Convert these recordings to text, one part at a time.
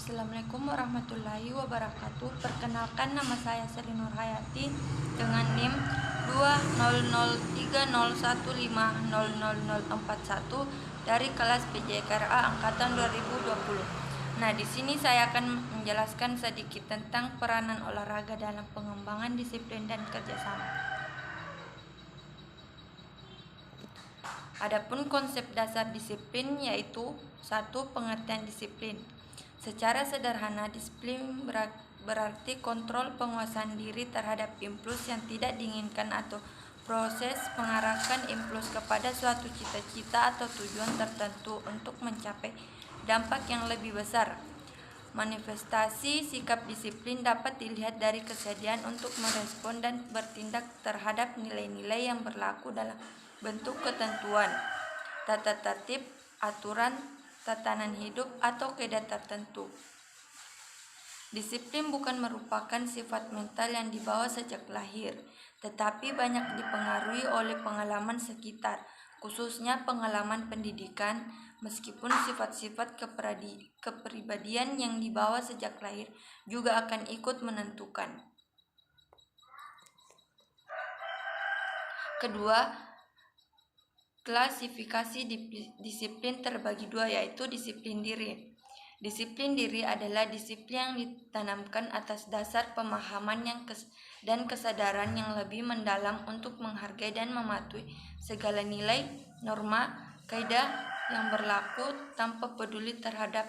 Assalamualaikum warahmatullahi wabarakatuh. Perkenalkan, nama saya Sri Nur Hayati dengan NIM 20030150041 dari kelas PJKRA angkatan 2020. Nah, di sini saya akan menjelaskan sedikit tentang peranan olahraga dalam pengembangan disiplin dan kerjasama. Adapun konsep dasar disiplin yaitu 1. Pengertian disiplin. Secara sederhana, disiplin berarti kontrol penguasaan diri terhadap impuls yang tidak diinginkan atau proses mengarahkan impuls kepada suatu cita-cita atau tujuan tertentu untuk mencapai dampak yang lebih besar. Manifestasi sikap disiplin dapat dilihat dari kesediaan untuk merespon dan bertindak terhadap nilai-nilai yang berlaku dalam bentuk ketentuan, tata tertib, aturan, tatanan hidup, atau kaidah tertentu. Disiplin bukan merupakan sifat mental yang dibawa sejak lahir, tetapi banyak dipengaruhi oleh pengalaman sekitar, khususnya pengalaman pendidikan. Meskipun sifat-sifat kepribadian yang dibawa sejak lahir juga akan ikut menentukan. Kedua, klasifikasi disiplin terbagi dua, yaitu disiplin diri. Disiplin diri adalah disiplin yang ditanamkan atas dasar pemahaman dan kesadaran yang lebih mendalam untuk menghargai dan mematuhi segala nilai, norma, kaidah yang berlaku tanpa peduli terhadap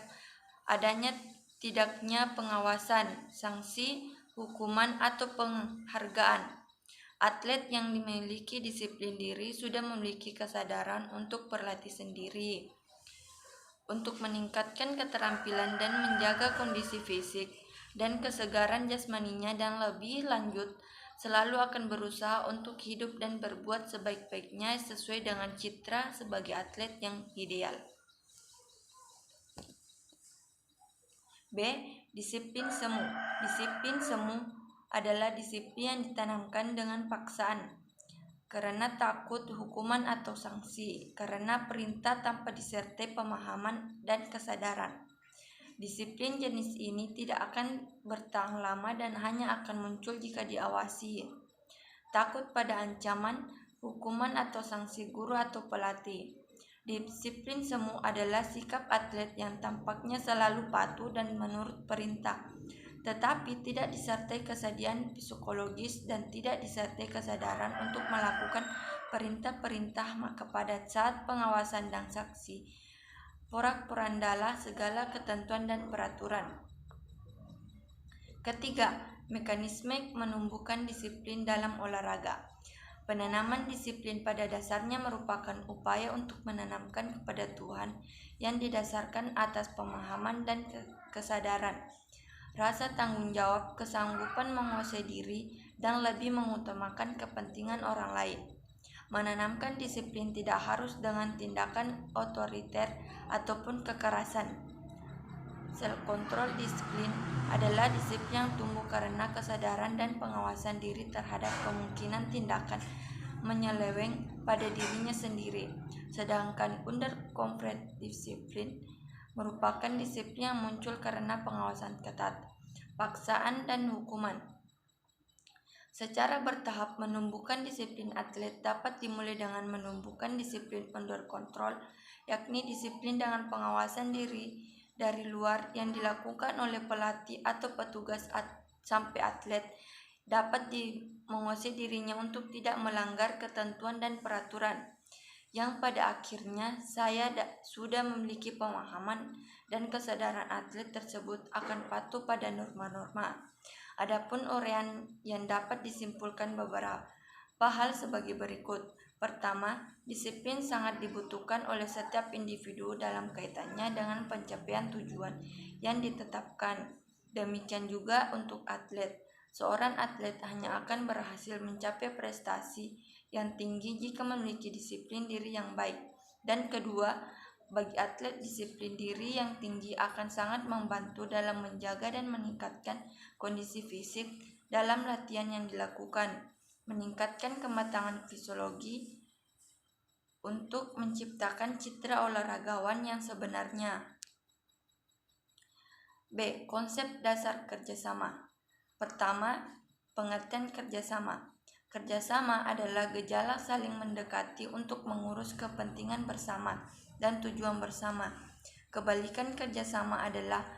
adanya tidaknya pengawasan, sanksi, hukuman, atau penghargaan. Atlet yang memiliki disiplin diri sudah memiliki kesadaran untuk berlatih sendiri, untuk meningkatkan keterampilan dan menjaga kondisi fisik dan kesegaran jasmaninya, dan lebih lanjut selalu akan berusaha untuk hidup dan berbuat sebaik-baiknya sesuai dengan citra sebagai atlet yang ideal. B. Disiplin semu. Disiplin semu adalah disiplin yang ditanamkan dengan paksaan, karena takut hukuman atau sanksi, karena perintah tanpa disertai pemahaman dan kesadaran. Disiplin jenis ini tidak akan bertahan lama dan hanya akan muncul jika diawasi. Takut pada ancaman, hukuman atau sanksi guru atau pelatih. Disiplin semu adalah sikap atlet yang tampaknya selalu patuh dan menurut perintah, tetapi tidak disertai kesediaan psikologis dan tidak disertai kesadaran untuk melakukan perintah-perintah kepada saat pengawasan dan saksi, porak-porandalah segala ketentuan dan peraturan. Ketiga, mekanisme menumbuhkan disiplin dalam olahraga. Penanaman disiplin pada dasarnya merupakan upaya untuk menanamkan kepada Tuhan yang didasarkan atas pemahaman dan kesadaran, rasa tanggung jawab, kesanggupan menguasai diri, dan lebih mengutamakan kepentingan orang lain. Menanamkan disiplin tidak harus dengan tindakan otoriter ataupun kekerasan. Self-control disiplin adalah disiplin yang tumbuh karena kesadaran dan pengawasan diri terhadap kemungkinan tindakan menyeleweng pada dirinya sendiri. Sedangkan under-control disiplin merupakan disiplin yang muncul karena pengawasan ketat, paksaan, dan hukuman. Secara bertahap, menumbuhkan disiplin atlet dapat dimulai dengan menumbuhkan disiplin under control, yakni disiplin dengan pengawasan diri dari luar yang dilakukan oleh pelatih atau petugas sampai atlet dapat menguasai dirinya untuk tidak melanggar ketentuan dan peraturan, yang pada akhirnya saya sudah memiliki pemahaman dan kesadaran atlet tersebut akan patuh pada norma-norma. Adapun uraian yang dapat disimpulkan beberapa hal sebagai berikut. Pertama, disiplin sangat dibutuhkan oleh setiap individu dalam kaitannya dengan pencapaian tujuan yang ditetapkan. Demikian juga untuk atlet. Seorang atlet hanya akan berhasil mencapai prestasi yang tinggi jika memiliki disiplin diri yang baik. Dan kedua, bagi atlet, disiplin diri yang tinggi akan sangat membantu dalam menjaga dan meningkatkan kondisi fisik dalam latihan yang dilakukan, meningkatkan kematangan fisiologi untuk menciptakan citra olahragawan yang sebenarnya. B. Konsep dasar kerjasama. Pertama, pengertian kerjasama. Kerjasama adalah gejala saling mendekati untuk mengurus kepentingan bersama dan tujuan bersama. Kebalikan kerjasama adalah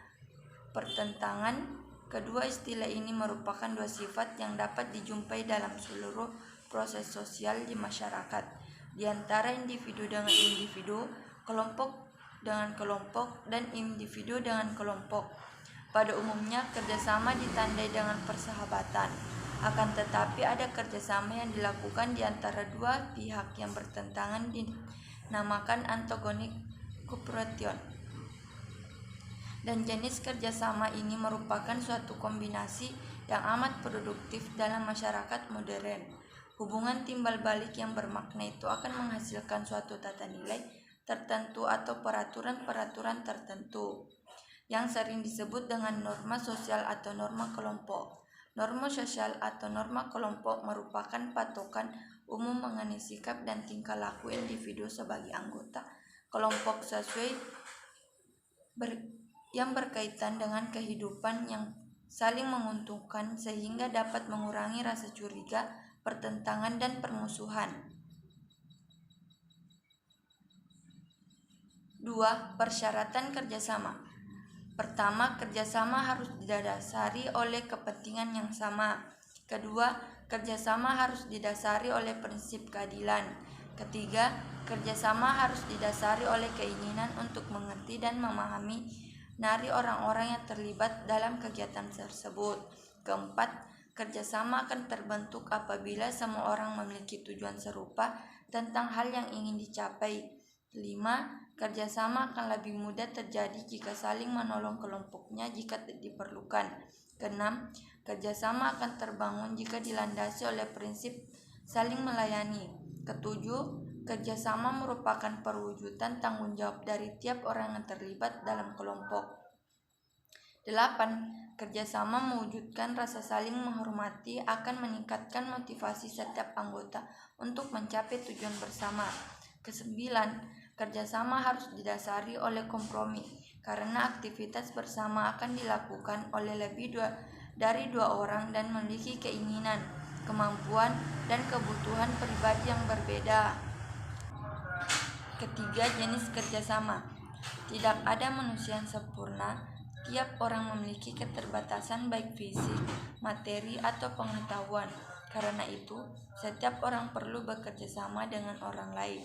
pertentangan. Kedua istilah ini merupakan dua sifat yang dapat dijumpai dalam seluruh proses sosial di masyarakat, di antara individu dengan individu, kelompok dengan kelompok, dan individu dengan kelompok. Pada umumnya, kerjasama ditandai dengan persahabatan. Akan tetapi ada kerjasama yang dilakukan di antara dua pihak yang bertentangan dinamakan antagonik cooperation. Dan jenis kerjasama ini merupakan suatu kombinasi yang amat produktif dalam masyarakat modern. Hubungan timbal balik yang bermakna itu akan menghasilkan suatu tata nilai tertentu atau peraturan-peraturan tertentu yang sering disebut dengan norma sosial atau norma kelompok. Norma sosial atau norma kelompok merupakan patokan umum mengenai sikap dan tingkah laku individu sebagai anggota kelompok yang berkaitan dengan kehidupan yang saling menguntungkan sehingga dapat mengurangi rasa curiga, pertentangan, dan permusuhan. 2. Persyaratan kerjasama. Pertama, kerjasama harus didasari oleh kepentingan yang sama. Kedua, kerjasama harus didasari oleh prinsip keadilan. Ketiga, kerjasama harus didasari oleh keinginan untuk mengerti dan memahami dari orang-orang yang terlibat dalam kegiatan tersebut. Keempat, kerjasama akan terbentuk apabila semua orang memiliki tujuan serupa tentang hal yang ingin dicapai. 5. Kerjasama akan lebih mudah terjadi jika saling menolong kelompoknya jika diperlukan. Keenam, kerjasama akan terbangun jika dilandasi oleh prinsip saling melayani. Ketujuh, kerjasama merupakan perwujudan tanggung jawab dari tiap orang yang terlibat dalam kelompok. 8. Kerjasama mewujudkan rasa saling menghormati akan meningkatkan motivasi setiap anggota untuk mencapai tujuan bersama. 9. Kerjasama harus didasari oleh kompromi, karena aktivitas bersama akan dilakukan oleh lebih dari dua orang dan memiliki keinginan, kemampuan, dan kebutuhan pribadi yang berbeda. Ketiga, jenis kerjasama. Tidak ada manusia yang sempurna. Tiap orang memiliki keterbatasan baik fisik, materi, atau pengetahuan. Karena itu, setiap orang perlu bekerja sama dengan orang lain,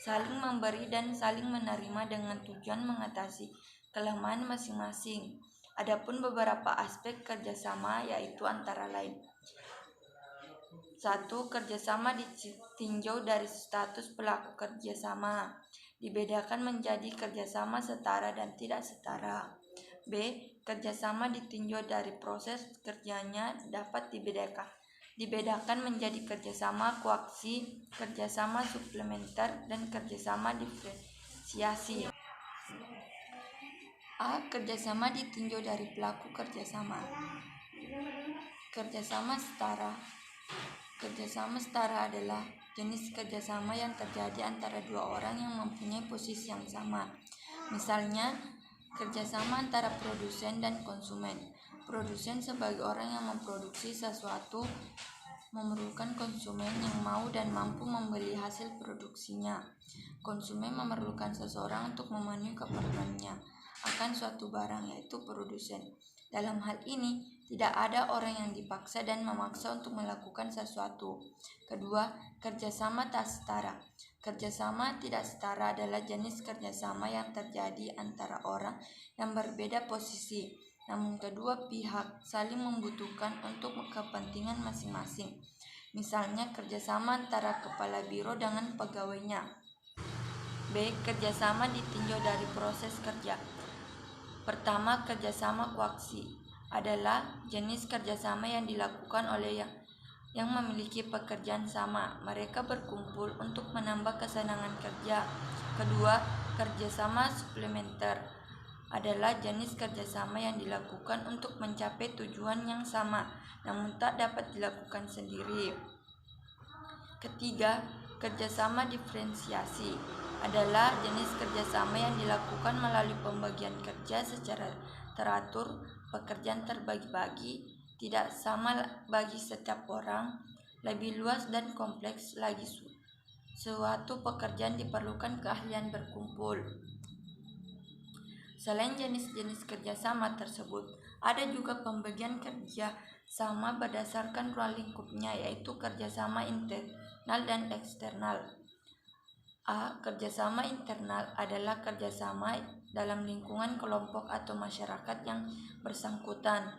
saling memberi dan saling menerima dengan tujuan mengatasi kelemahan masing-masing. Adapun beberapa aspek kerjasama yaitu antara lain: 1. Kerjasama ditinjau dari status pelaku kerjasama, dibedakan menjadi kerjasama setara dan tidak setara. B. Kerjasama ditinjau dari proses kerjanya, dapat dibedakan menjadi kerjasama koaksi, kerjasama suplementer, dan kerjasama diferensiasi. A. Kerjasama ditinjau dari pelaku kerjasama. Kerjasama setara. Kerjasama setara adalah jenis kerjasama yang terjadi antara dua orang yang mempunyai posisi yang sama. Misalnya, kerjasama antara produsen dan konsumen. Produsen sebagai orang yang memproduksi sesuatu memerlukan konsumen yang mau dan mampu membeli hasil produksinya. Konsumen memerlukan seseorang untuk memenuhi keperluannya akan suatu barang, yaitu produsen. Dalam hal ini, tidak ada orang yang dipaksa dan memaksa untuk melakukan sesuatu. Kedua, kerjasama tak setara. Kerjasama tidak setara adalah jenis kerjasama yang terjadi antara orang yang berbeda posisi, namun kedua pihak saling membutuhkan untuk kepentingan masing-masing. Misalnya, kerjasama antara kepala biro dengan pegawainya. B. Kerjasama ditinjau dari proses kerja. Pertama, kerjasama koaksi adalah jenis kerjasama yang dilakukan oleh yang memiliki pekerjaan sama. Mereka berkumpul untuk menambah kesenangan kerja. Kedua, kerjasama suplementer adalah jenis kerjasama yang dilakukan untuk mencapai tujuan yang sama, namun tak dapat dilakukan sendiri. Ketiga, kerjasama diferensiasi adalah jenis kerjasama yang dilakukan melalui pembagian kerja secara teratur, pekerjaan terbagi-bagi, tidak sama bagi setiap orang, lebih luas dan kompleks lagi. Suatu pekerjaan diperlukan keahlian berkumpul. Selain jenis-jenis kerjasama tersebut, ada juga pembagian kerja sama berdasarkan ruang lingkupnya, yaitu kerjasama internal dan eksternal. A. Kerjasama internal adalah kerjasama dalam lingkungan kelompok atau masyarakat yang bersangkutan.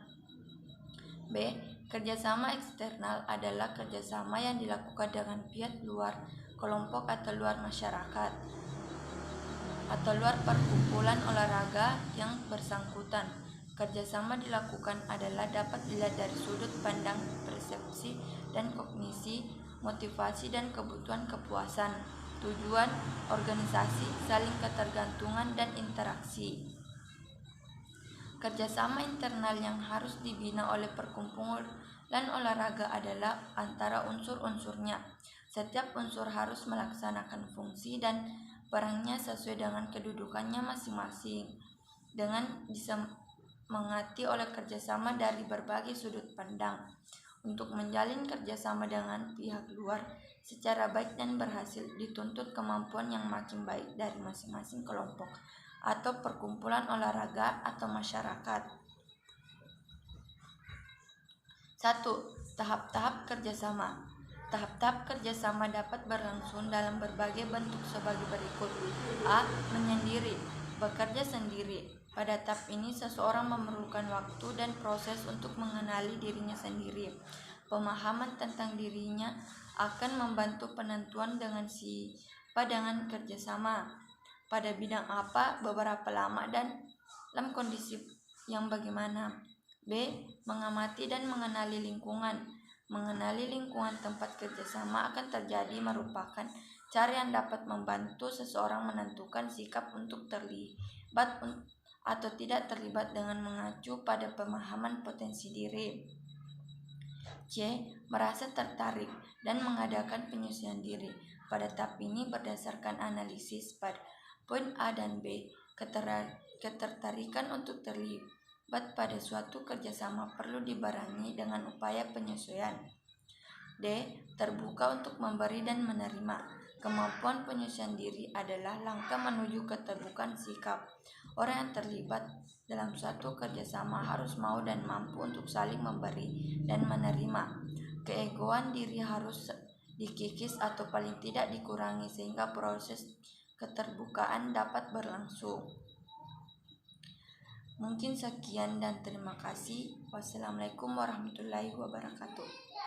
B. Kerjasama eksternal adalah kerjasama yang dilakukan dengan pihak luar kelompok atau luar masyarakat atau luar perkumpulan olahraga yang bersangkutan. Kerjasama dilakukan adalah dapat dilihat dari sudut pandang persepsi dan kognisi, motivasi dan kebutuhan kepuasan, tujuan, organisasi, saling ketergantungan dan interaksi. Kerjasama internal yang harus dibina oleh perkumpulan olahraga adalah antara unsur-unsurnya. Setiap unsur harus melaksanakan fungsi dan perannya sesuai dengan kedudukannya masing-masing, dengan disemangati oleh kerjasama dari berbagai sudut pandang. Untuk menjalin kerjasama dengan pihak luar secara baik dan berhasil dituntut kemampuan yang makin baik dari masing-masing kelompok atau perkumpulan olahraga atau masyarakat. 1. Tahap-tahap kerjasama. Tahap-tahap kerjasama dapat berlangsung dalam berbagai bentuk sebagai berikut. A. Menyendiri, bekerja sendiri. Pada tahap ini seseorang memerlukan waktu dan proses untuk mengenali dirinya sendiri. Pemahaman tentang dirinya akan membantu penentuan dengan siapa dengan kerjasama, pada bidang apa, beberapa lama, dan dalam kondisi yang bagaimana. B. Mengamati dan mengenali lingkungan. Mengenali lingkungan tempat kerjasama akan terjadi merupakan cara yang dapat membantu seseorang menentukan sikap untuk terlibat atau tidak terlibat dengan mengacu pada pemahaman potensi diri. C. Merasa tertarik dan mengadakan penyesuaian diri. Pada tahap ini berdasarkan analisis pada poin A dan B, ketertarikan untuk terlibat pada suatu kerjasama perlu dibarengi dengan upaya penyesuaian. D. Terbuka untuk memberi dan menerima. Kemampuan penyesuaian diri adalah langkah menuju keterbukaan sikap. Orang yang terlibat dalam suatu kerjasama harus mau dan mampu untuk saling memberi dan menerima. Keegoan diri harus dikikis atau paling tidak dikurangi sehingga proses keterbukaan dapat berlangsung. Mungkin sekian dan terima kasih. Wassalamualaikum warahmatullahi wabarakatuh.